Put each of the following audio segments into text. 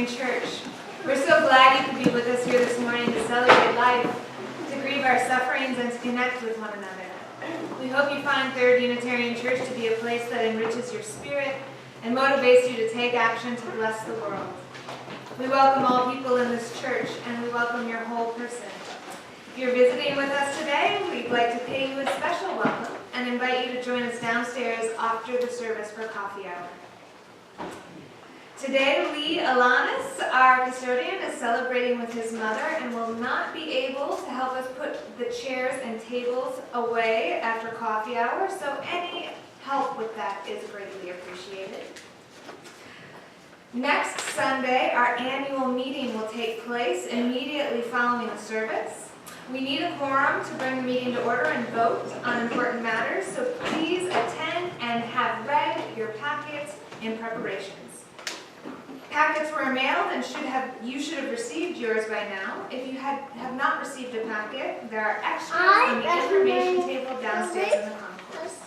Unitarian Church. We're so glad you could be with us here this morning to celebrate life, to grieve our sufferings, and to connect with one another. We hope you find Third Unitarian Church to be a place that enriches your spirit and motivates you to take action to bless the world. We welcome all people in this church, and we welcome your whole person. If you're visiting with us today, we'd like to pay you a special welcome and invite you to join us downstairs after the service for coffee hour. Today, Lee Alanis, our custodian, is celebrating with his mother and will not be able to help us put the chairs and tables away after coffee hour, so any help with that is greatly appreciated. Next Sunday, our annual meeting will take place immediately following the service. We need a quorum to bring the meeting to order and vote on important matters, so please attend and have read your packets in preparations. Packets were mailed and you should have received yours by now. If you have not received a packet, there are extras on the information table downstairs in the concourse.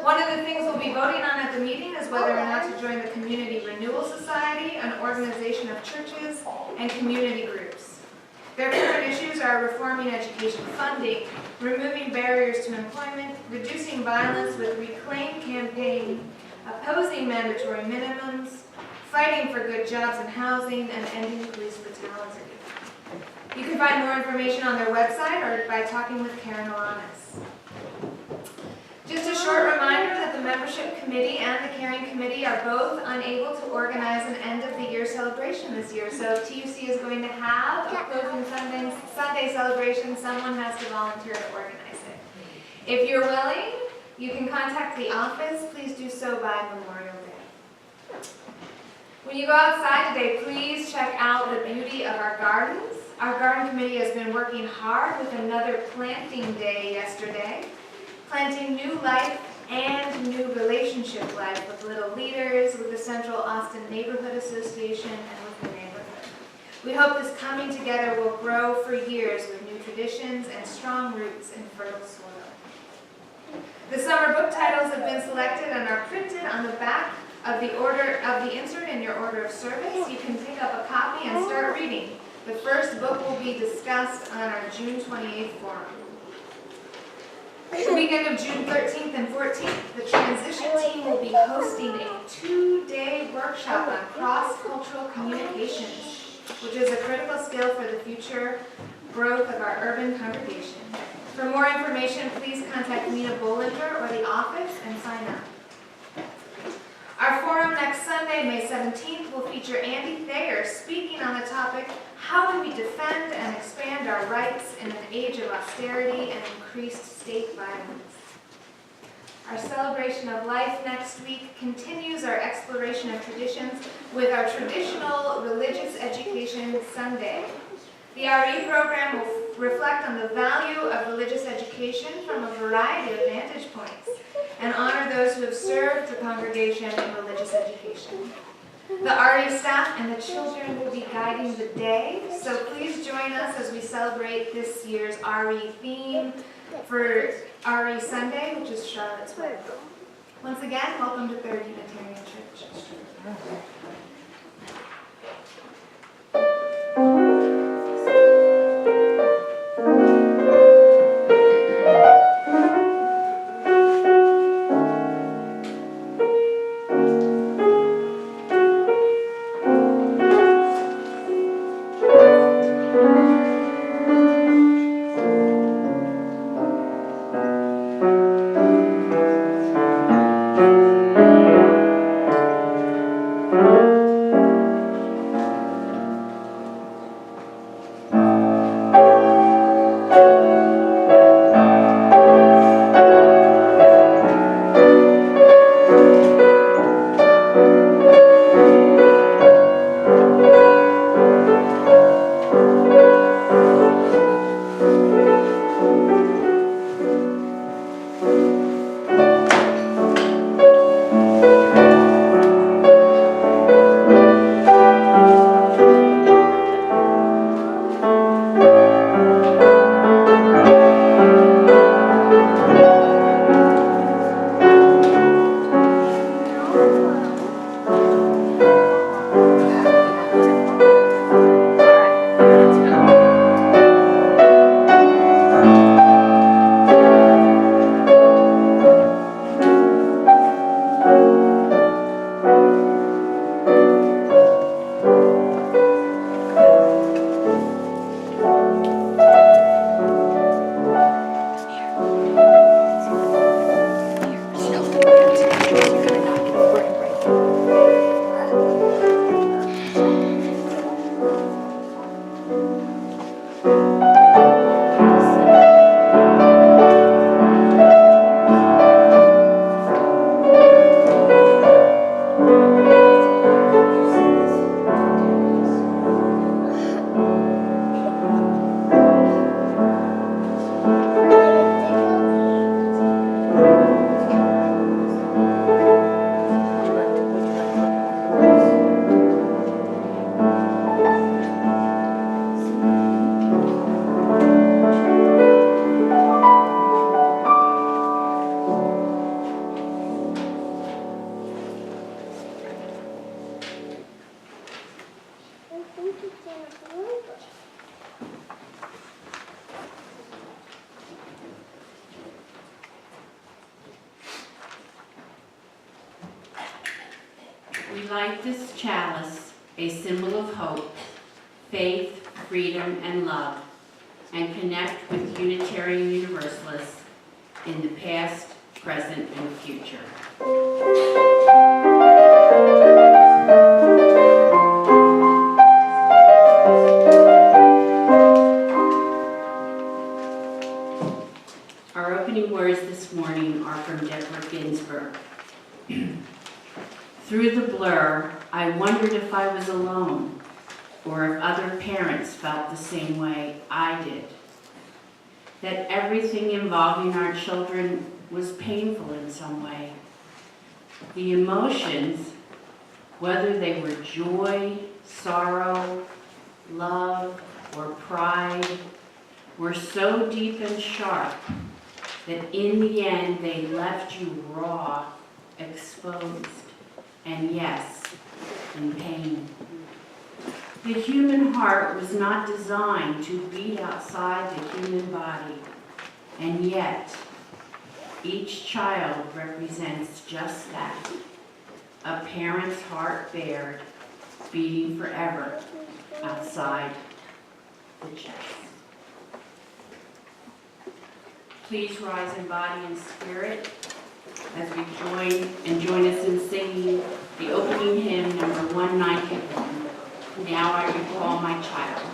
One of the things we'll be voting on at the meeting is whether or not to join the Community Renewal Society, an organization of churches and community groups. Their current issues are reforming education funding, removing barriers to employment, reducing violence with Reclaim campaign, opposing mandatory minimums, fighting for good jobs and housing, and ending police brutality. You can find more information on their website or by talking with Karen Alanis. Just a short reminder that the membership committee and the caring committee are both unable to organize an end of the year celebration this year. So if TUC is going to have a closing Sunday celebration, someone has to volunteer to organize it. If you're willing, you can contact the office. Please do so by Memorial Day. When you go outside today, please check out the beauty of our gardens. Our garden committee has been working hard with another planting day yesterday, planting new life and new relationship life with Little Leaders, with the Central Austin Neighborhood Association, and with the neighborhood. We hope this coming together will grow for years with new traditions and strong roots in fertile soil. The summer book titles have been selected and are printed on the back of the insert in your order of service. You can pick up a copy and start reading. The first book will be discussed on our June 28th forum. The weekend of June 13th and 14th, the transition team will be hosting a 2-day workshop on cross-cultural communications, which is a critical skill for the future growth of our urban congregation. For more information, please contact Nina Bollinger or the office and sign up. Our forum next Sunday, May 17th, will feature Andy Thayer speaking on the topic, How do we defend and expand our rights in an age of austerity and increased state violence? Our celebration of life next week continues our exploration of traditions with our traditional religious education Sunday. The RE program will reflect on the value of religious education from a variety of vantage points and honor those who have served the congregation in religious education. The RE staff and the children will be guiding the day, so please join us as we celebrate this year's RE theme for RE Sunday, which is Charlotte's Web. Once again, welcome to Third Unitarian Church. light this chalice, a symbol of hope, faith, freedom, and love, and connect with Unitarian Universalists in the past, present, and future. Our opening words this morning are from Deborah Ginsburg. Through the blur, I wondered if I was alone, or if other parents felt the same way I did. That everything involving our children was painful in some way. The emotions, whether they were joy, sorrow, love, or pride, were so deep and sharp that in the end they left you raw, exposed, and yes, in pain. The human heart was not designed to beat outside the human body, and yet each child represents just that, a parent's heart bared, beating forever outside the chest. Please rise in body and spirit as we join us in singing the opening hymn, number 191. Now I recall my childhood.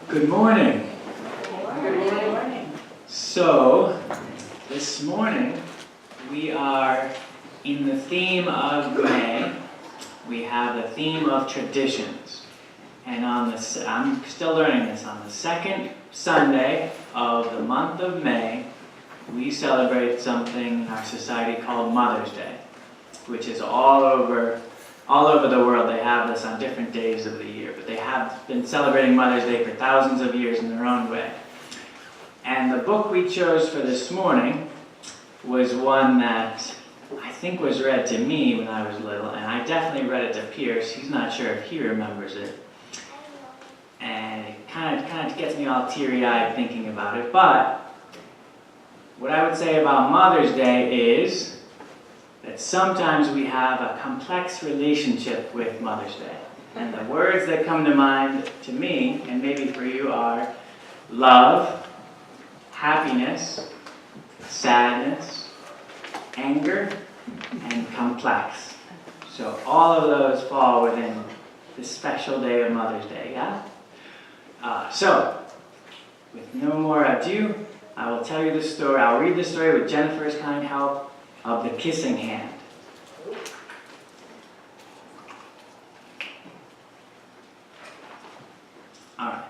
Good morning. Good morning. So, this morning we are in the theme of May. We have the theme of traditions. And I'm still learning this. On the second Sunday of the month of May, we celebrate something in our society called Mother's Day, which is all over the world. They have this on different days of the year. But they have been celebrating Mother's Day for thousands of years in their own way. And the book we chose for this morning was one that I think was read to me when I was little, and I definitely read it to Pierce. He's not sure if he remembers it. And it kind of gets me all teary-eyed thinking about it. But what I would say about Mother's Day is that sometimes we have a complex relationship with Mother's Day. And the words that come to mind to me, and maybe for you, are love, happiness, sadness, anger, and complex. So all of those fall within this special day of Mother's Day, yeah? So, with no more ado, I will tell you the story. I'll read the story with Jennifer's kind help of the kissing hand. Alright.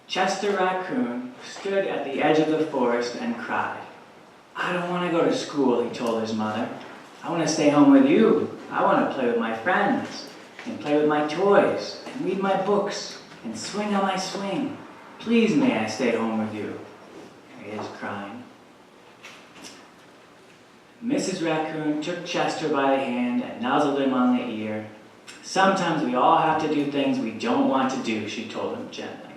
Chester Raccoon stood at the edge of the forest and cried. "I don't want to go to school," he told his mother. "I want to stay home with you. I want to play with my friends, and play with my toys, and read my books, and swing on my swing. Please may I stay home with you?" There he is crying. Mrs. Raccoon took Chester by the hand and nuzzled him on the ear. "Sometimes we all have to do things we don't want to do," she told him gently,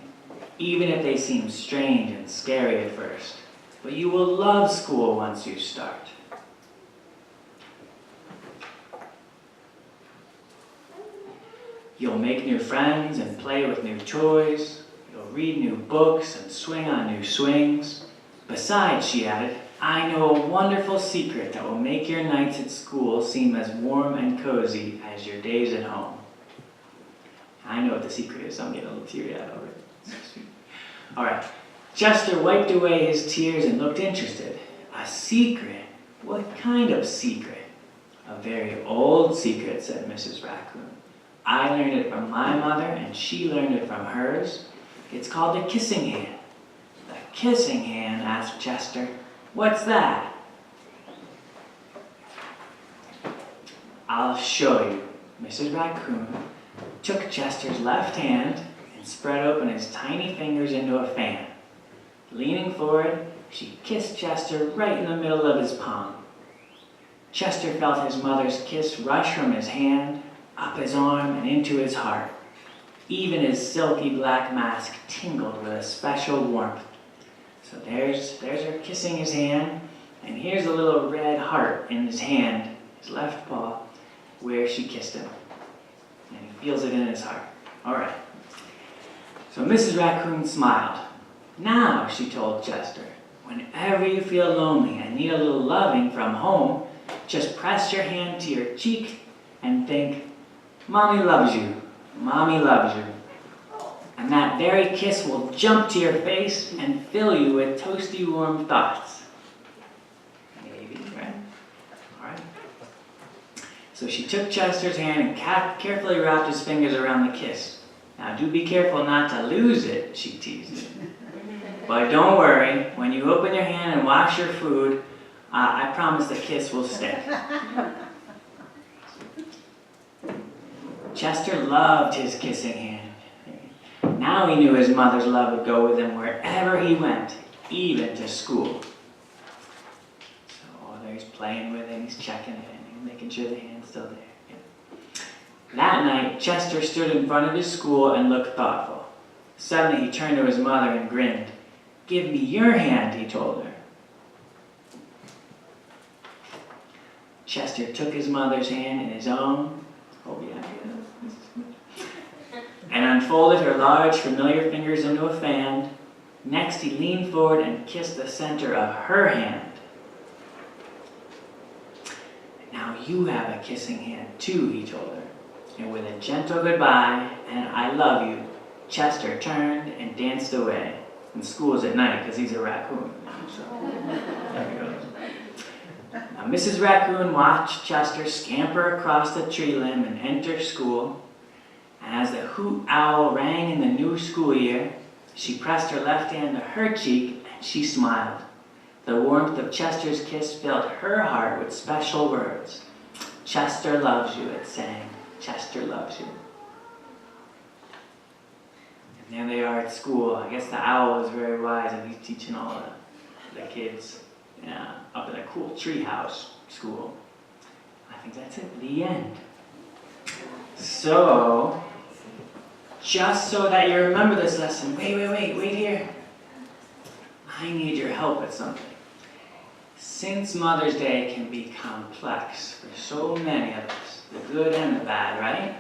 "even if they seem strange and scary at first. But you will love school once you start." "You'll make new friends and play with new toys. You'll read new books and swing on new swings. Besides," she added, "I know a wonderful secret that will make your nights at school seem as warm and cozy as your days at home." I know what the secret is, so I'm getting a little teary-eyed over it. So sweet. All right. Chester wiped away his tears and looked interested. "A secret? What kind of secret?" "A very old secret," said Mrs. Raccoon. "I learned it from my mother, and she learned it from hers. It's called the kissing hand." "The kissing hand?" asked Chester. "What's that?" "I'll show you." Mrs. Raccoon took Chester's left hand and spread open his tiny fingers into a fan. Leaning forward, she kissed Chester right in the middle of his palm. Chester felt his mother's kiss rush from his hand, up his arm, and into his heart. Even his silky black mask tingled with a special warmth. So there's her kissing his hand, and here's a little red heart in his hand, his left paw, where she kissed him. And he feels it in his heart. All right. So Mrs. Raccoon smiled. "Now," she told Chester, "whenever you feel lonely and need a little loving from home, just press your hand to your cheek and think, 'Mommy loves you, Mommy loves you.' And that very kiss will jump to your face and fill you with toasty warm thoughts." Maybe, right? All right. So she took Chester's hand and carefully wrapped his fingers around the kiss. "Now do be careful not to lose it," she teased. "But don't worry, when you open your hand and wash your food, I promise the kiss will stick." Chester loved his kissing hand. Now he knew his mother's love would go with him wherever he went, even to school. So there he's playing with it, he's checking it, and making sure the hand's still there. Yeah. That night, Chester stood in front of his school and looked thoughtful. Suddenly he turned to his mother and grinned. "Give me your hand," he told her. Chester took his mother's hand in his own, and unfolded her large, familiar fingers into a fan. Next, he leaned forward and kissed the center of her hand. "Now you have a kissing hand too," he told her. And with a gentle goodbye and "I love you," Chester turned and danced away. And school's at night because he's a raccoon. So, there he goes. Now, Mrs. Raccoon watched Chester scamper across the tree limb and enter school. And as the hoot owl rang in the new school year, she pressed her left hand to her cheek and she smiled. The warmth of Chester's kiss filled her heart with special words. "Chester loves you," it sang. "Chester loves you." There they are at school. I guess the owl is very wise and he's teaching all the kids up in a cool treehouse school. I think that's it, the end. So, just so that you remember this lesson, wait here. I need your help at something. Since Mother's Day can be complex for so many of us, the good and the bad, right?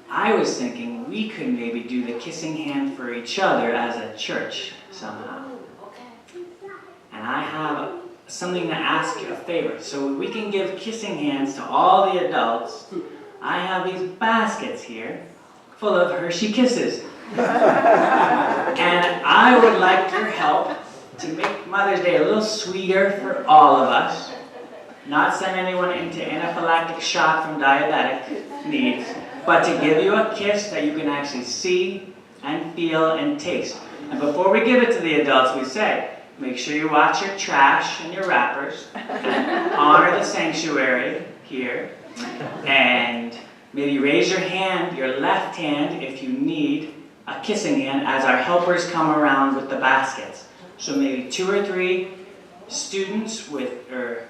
I was thinking we could maybe do the kissing hand for each other as a church somehow. And I have something to ask you, a favor. So we can give kissing hands to all the adults. I have these baskets here full of Hershey Kisses. And I would like your help to make Mother's Day a little sweeter for all of us. Not send anyone into anaphylactic shock from diabetic needs, but to give you a kiss that you can actually see and feel and taste. And before we give it to the adults, we say, make sure you watch your trash and your wrappers, and honor the sanctuary here, and maybe raise your hand, your left hand, if you need a kissing hand, as our helpers come around with the baskets. So maybe 2 or 3 students or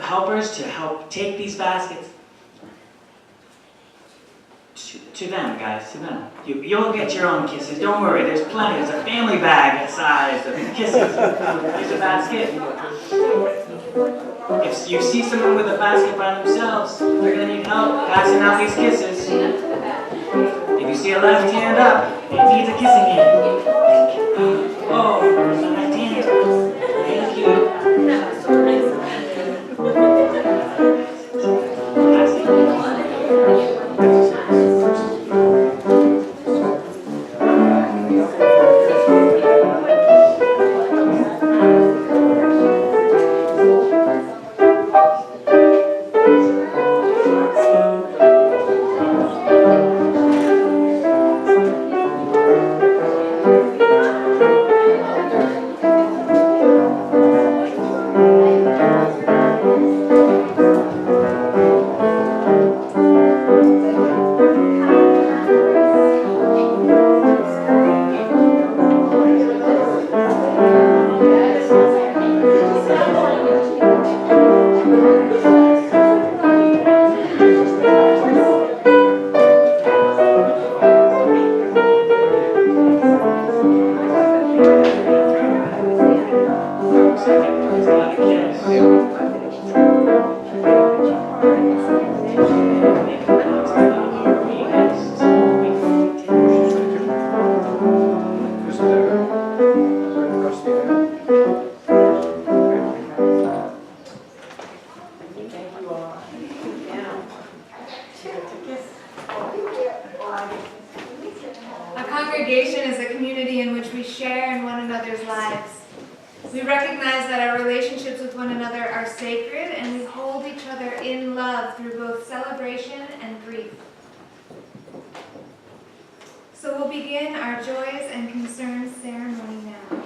helpers to help take these baskets. To them, guys, to them. You'll get your own kisses. Don't worry, there's plenty. There's a family bag size of kisses. Here's a basket. If you see someone with a basket by themselves, they're going to need help passing out these kisses. If you see a left hand up, it needs a kissing hand. Oh, there's a left hand. Thank you. A congregation is a community in which we share in one another's lives. We recognize that our relationships with one another are sacred, and we hold each other in love through both celebration and grief. So we'll begin our joys and concerns ceremony now.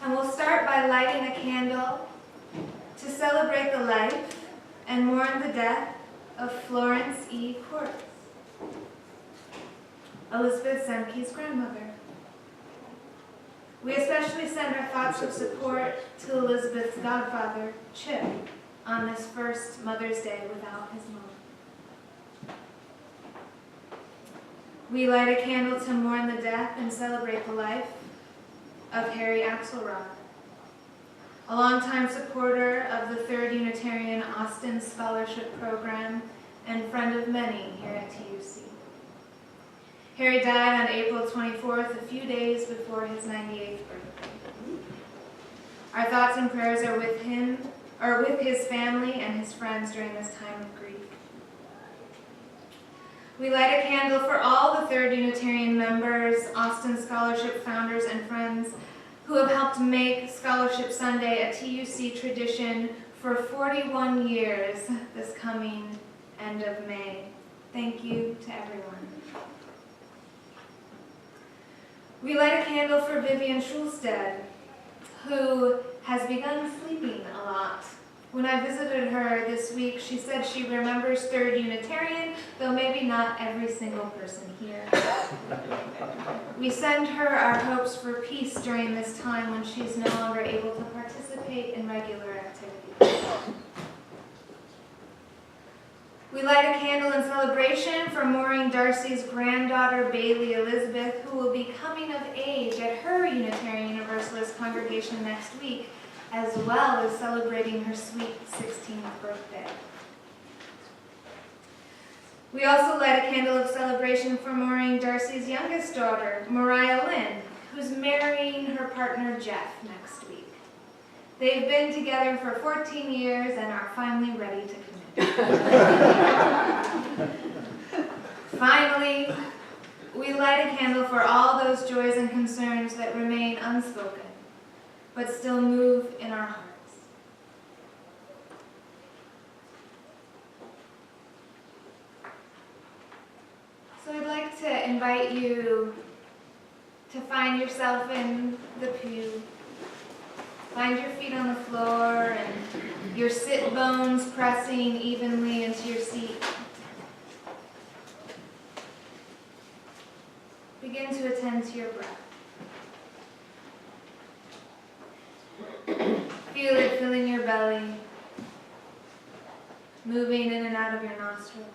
And we'll start by lighting a candle to celebrate the life and mourn the death of Florence E. Quartz, Elizabeth Zemke's grandmother. We especially send our thoughts of support to Elizabeth's godfather, Chip, on this first Mother's Day without his mom. We light a candle to mourn the death and celebrate the life of Harry Axelrod, a longtime supporter of the Third Unitarian Austin Scholarship Program and friend of many here at TUC. Harry died on April 24th, a few days before his 98th birthday. Our thoughts and prayers are with him, or with his family and his friends during this time of grief. We light a candle for all the Third Unitarian members, Austin Scholarship founders, and friends who have helped make Scholarship Sunday a TUC tradition for 41 years this coming end of May. Thank you to everyone. We light a candle for Vivian Schulstead, who has begun sleeping a lot When I visited her this week, she said she remembers Third Unitarian, though maybe not every single person here. We send her our hopes for peace during this time when she's no longer able to participate in regular activities. We light a candle in celebration for Maureen Darcy's granddaughter, Bailey Elizabeth, who will be coming of age at her Unitarian Universalist congregation next week, as well as celebrating her sweet 16th birthday. We also light a candle of celebration for Maureen Darcy's youngest daughter, Mariah Lynn, who's marrying her partner, Jeff, next week. They've been together for 14 years and are finally ready to commit. Finally, we light a candle for all those joys and concerns that remain unspoken, but still move in our hearts. So I'd like to invite you to find yourself in the pew. Find your feet on the floor and your sit bones pressing evenly into your seat. Begin to attend to your breath. Feel it filling your belly, moving in and out of your nostrils.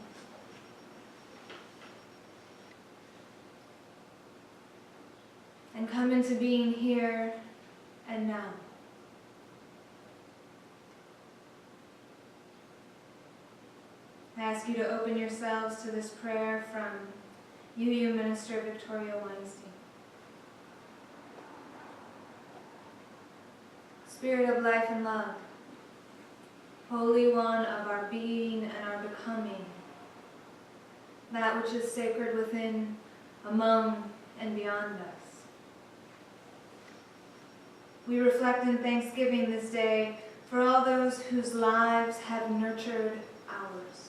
And come into being here and now. I ask you to open yourselves to this prayer from UU Minister Victoria Weinstein. Spirit of life and love, Holy One of our being and our becoming, that which is sacred within, among, and beyond us. We reflect in thanksgiving this day for all those whose lives have nurtured ours.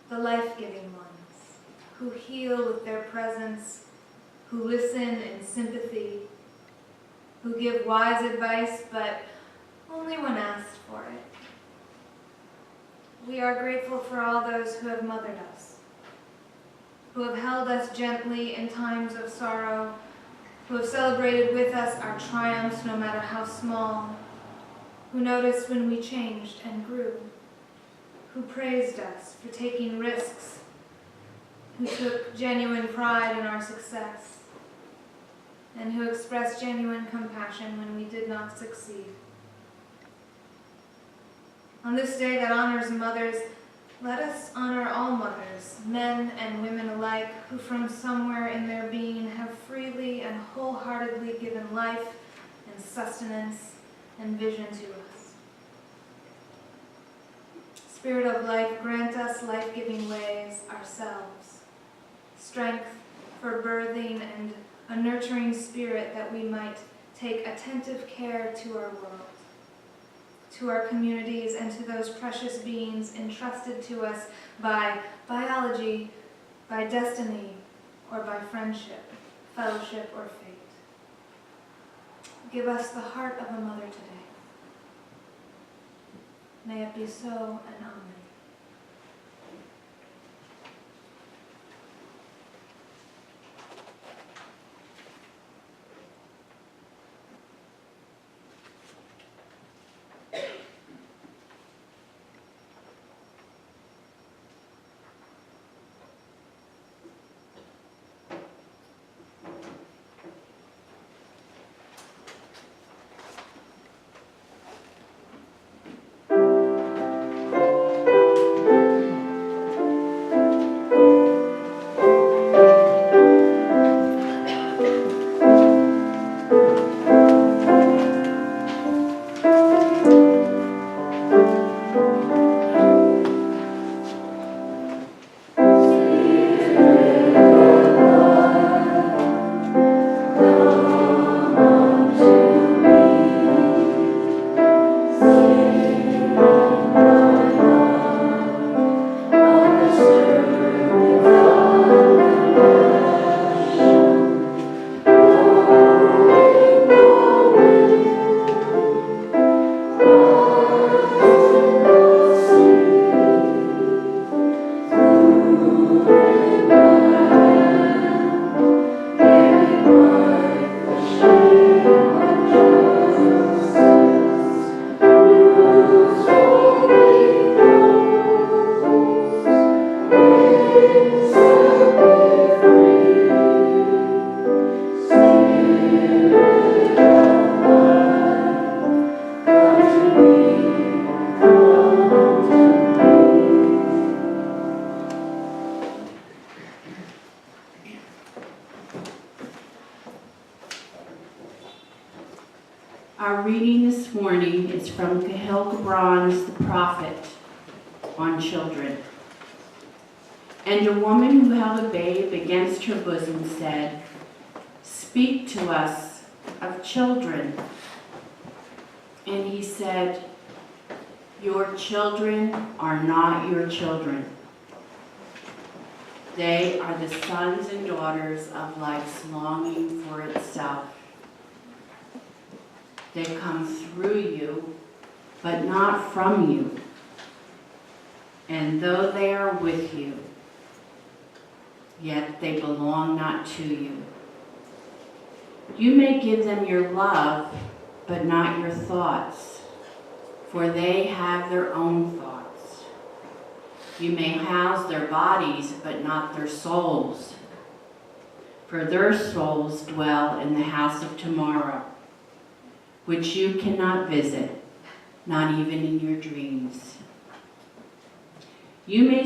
The life-giving ones, who heal with their presence, who listen in sympathy, who give wise advice, but only when asked for it. We are grateful for all those who have mothered us, who have held us gently in times of sorrow, who have celebrated with us our triumphs no matter how small, who noticed when we changed and grew, who praised us for taking risks, who took genuine pride in our success, and who expressed genuine compassion when we did not succeed. On this day that honors mothers, let us honor all mothers, men and women alike, who from somewhere in their being have freely and wholeheartedly given life and sustenance and vision to us. Spirit of life, grant us life-giving ways ourselves, strength for birthing and a nurturing spirit that we might take attentive care to our world, to our communities, and to those precious beings entrusted to us by biology, by destiny, or by friendship, fellowship, or fate. Give us the heart of a mother today. May it be so, and amen. Our reading this morning is from Cahill Gibran's The Prophet on Children. And a woman who held a babe against her bosom said, "Speak to us of children." And he said, "Your children are not your children. They are the sons and daughters of life's longing for itself. They come through you, but not from you. And though they are with you, yet they belong not to you. You may give them your love, but not your thoughts, for they have their own thoughts. You may house their bodies, but not their souls, for their souls dwell in the house of tomorrow, which you cannot visit, not even in your dreams. You may